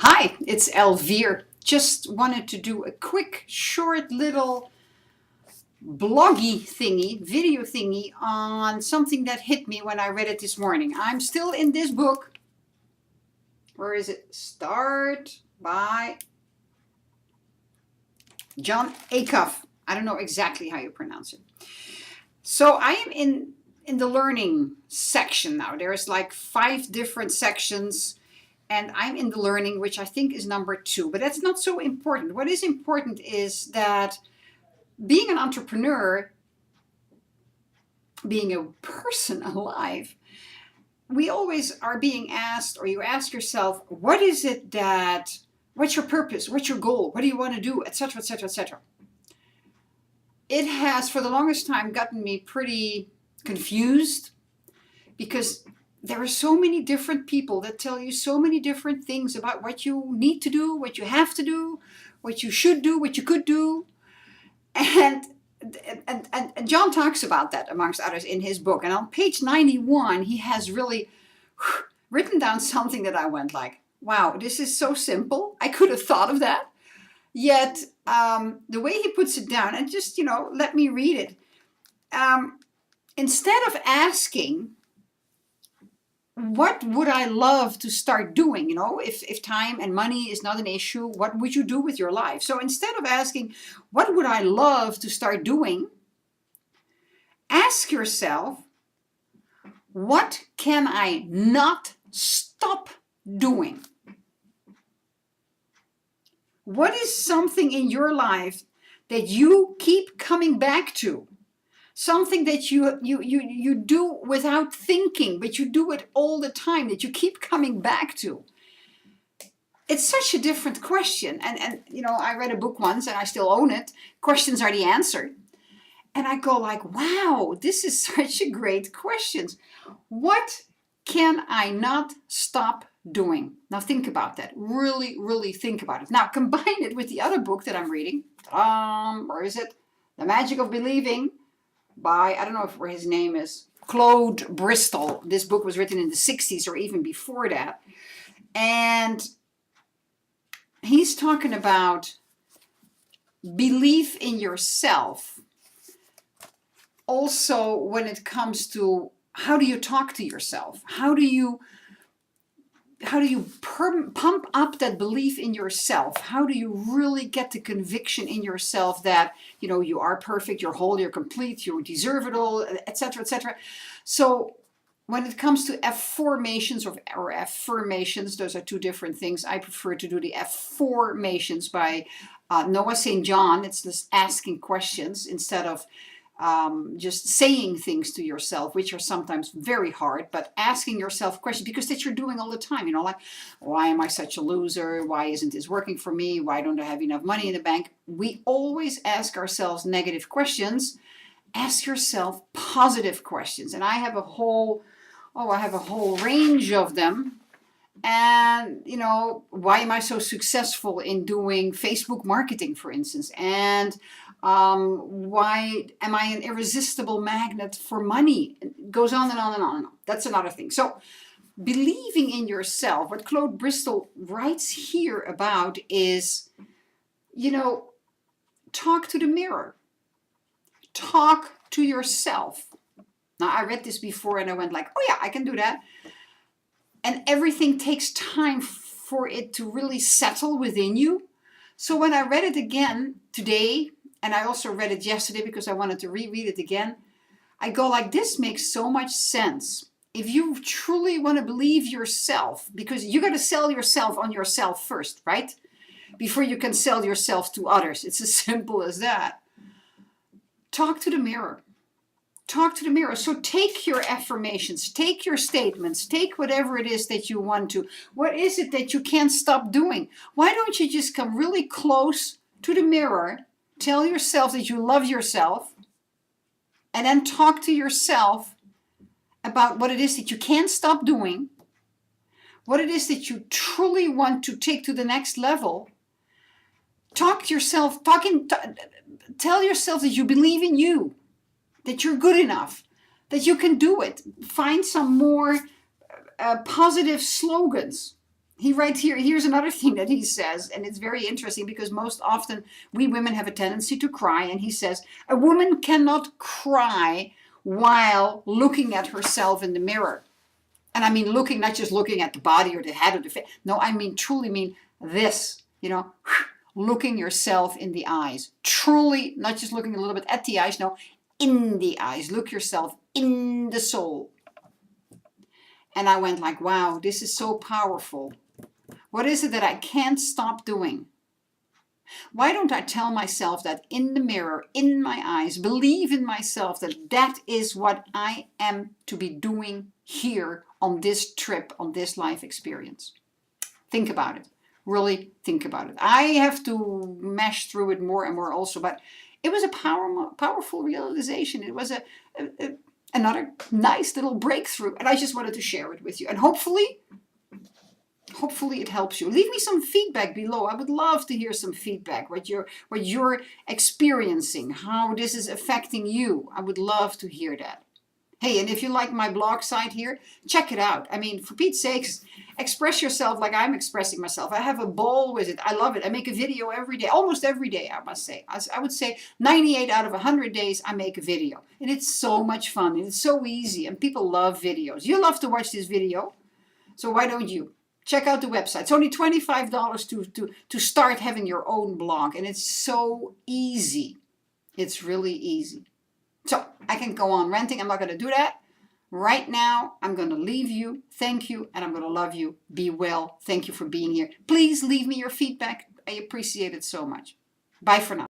Hi, it's Elvire. Just wanted to do a quick, short little bloggy thingy, video thingy on something that hit me when I read it this morning. I'm still in this book. Where is it? Start by John Acuff. I don't know exactly how you pronounce it. So I am in the learning section now. There's like 5 different sections and I'm in the learning, which I think is number 2, but that's not so important. What is important is that being an entrepreneur, being a person alive, we always are being asked, or you ask yourself, what is it that, what's your purpose? What's your goal? What do you want to do? Etc., etc., etc. It has, for the longest time, gotten me pretty confused because there are so many different people that tell you so many different things about what you need to do, what you have to do, what you should do, what you could do. And John talks about that, amongst others, in his book. And on page 91, he has really written down something that I went like, wow, this is so simple. I could have thought of that. Yet the way he puts it down, and just, let me read it. Instead of asking, what would I love to start doing? If time and money is not an issue, what would you do with your life? So instead of asking, what would I love to start doing? Ask yourself, what can I not stop doing? What is something in your life that you keep coming back to? Something that you do without thinking, but you do it all the time, that you keep coming back to. It's such a different question. And I read a book once and I still own it. Questions are the answer. And I go like, wow, this is such a great question. What can I not stop doing? Now think about that. Really, really think about it. Now combine it with the other book that I'm reading. Where is it? The Magic of Believing, by, I don't know where his name is, Claude Bristol. This book was written in the 60s or even before that. And he's talking about belief in yourself. Also, when it comes to how do you talk to yourself? How do you pump up that belief in yourself? How do you really get the conviction in yourself that, you are perfect, you're whole, you're complete, you deserve it all, etc., etc. So when it comes to affirmations or affirmations, those are 2 different things. I prefer to do the affirmations by Noah St. John. It's just asking questions instead of just saying things to yourself, which are sometimes very hard, but asking yourself questions, because that you're doing all the time, like, why am I such a loser? Why isn't this working for me? Why don't I have enough money in the bank? We always ask ourselves negative questions. Ask yourself positive questions. And I have a whole range of them. And, why am I so successful in doing Facebook marketing, for instance? And why am I an irresistible magnet for money? It goes on and on and on and on. That's another thing. So believing in yourself, what Claude Bristol writes here about is, talk to the mirror. Talk to yourself. Now, I read this before and I went like, oh yeah, I can do that. And everything takes time for it to really settle within you. So when I read it again today, and I also read it yesterday because I wanted to reread it again, I go like, this makes so much sense. If you truly want to believe yourself, because you got to sell yourself on yourself first, right? Before you can sell yourself to others. It's as simple as that. Talk to the mirror. Talk to the mirror. So take your affirmations, take your statements, take whatever it is that you want to. What is it that you can't stop doing? Why don't you just come really close to the mirror, tell yourself that you love yourself, and then talk to yourself about what it is that you can't stop doing, what it is that you truly want to take to the next level. Talk to yourself, tell yourself that you believe in you, that you're good enough, that you can do it. Find some more positive slogans. He writes here, here's another thing that he says, and it's very interesting because most often we women have a tendency to cry, and he says, a woman cannot cry while looking at herself in the mirror. And I mean looking, not just looking at the body or the head or the face. No, I mean truly mean this, looking yourself in the eyes. Truly, not just looking a little bit at the eyes, no, in the eyes. Look yourself in the soul. And I went like, wow, this is so powerful. What is it that I can't stop doing? Why don't I tell myself that in the mirror, in my eyes, believe in myself that that is what I am to be doing here on this trip, on this life experience? Think about it. Really think about it. I have to mash through it more and more also, but it was a powerful realization. It was another nice little breakthrough, and I just wanted to share it with you. And hopefully it helps you. Leave me some feedback below. I would love to hear some feedback, what you're experiencing, how this is affecting you. I would love to hear that. Hey, and if you like my blog site here, check it out. I mean, for Pete's sakes, express yourself like I'm expressing myself. I have a ball with it. I love it. I make a video every day, almost every day, I must say. I would say 98 out of 100 days I make a video. And it's so much fun. And it's so easy. And people love videos. You love to watch this video. So why don't you? Check out the website. It's only $25 to start having your own blog. And it's so easy. It's really easy. So I can go on ranting. I'm not going to do that. Right now, I'm going to leave you. Thank you. And I'm going to love you. Be well. Thank you for being here. Please leave me your feedback. I appreciate it so much. Bye for now.